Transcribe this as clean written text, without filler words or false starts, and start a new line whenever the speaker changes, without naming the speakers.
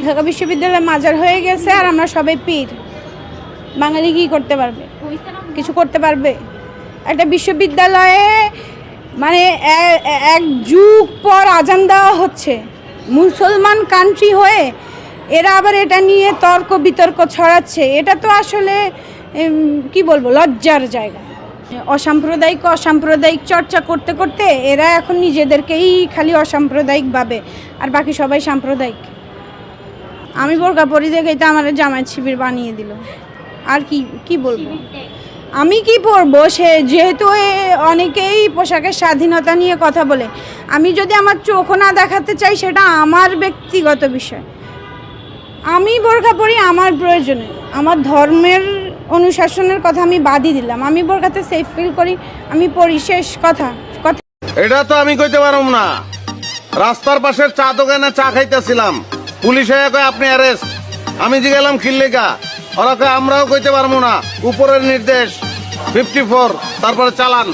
ঢাকা বিশ্ববিদ্যালয় মাজার হয়ে গেছে আর আমরা সবাই পীর। বাঙালি কি করতে পারবে? কিছু করতে পারবে? একটা বিশ্ববিদ্যালয়ে মানে এক যুগ পর আজান দেওয়া হচ্ছে, মুসলমান কান্ট্রি হয়ে এরা আবার এটা নিয়ে তর্ক বিতর্ক ছড়াচ্ছে। এটা তো আসলে কি বলবো, লজ্জার জায়গা। অসাম্প্রদায়িক চর্চা করতে করতে এরা এখন নিজেদেরকেই খালি অসাম্প্রদায়িক ভাবে, আর বাকি সবাই সাম্প্রদায়িক। আমি বোরকা পরি দেখেই তো আমার জামায়াত শিবির বানিয়ে দিল। আর কি বলবো, আমি কি পরবো? সে যেহেতু অনেকেই পোশাকের স্বাধীনতা নিয়ে কথা বলে, আমি যদি আমার চোখ না দেখাতে চাই সেটা আমার ব্যক্তিগত বিষয়। আমি বোরকা পরি আমার প্রয়োজনে, আমার ধর্মের অনুশাসনের কথা আমি বাদই দিলাম। আমি বোরকাতে সেফ ফিল করি, আমি পরি, শেষ কথা।
এটা তো আমি কইতে পারুম না। রাস্তার পাশের চা দোকানে চা খাইতেছিলাম, পুলিশ হয়ে কয় আপনি অ্যারেস্ট। আমি জিগেলাম খিল্লিকা, ওরা কয় আমরাও কইতে পারবো না, উপরের নির্দেশ 54, তারপরে চালান।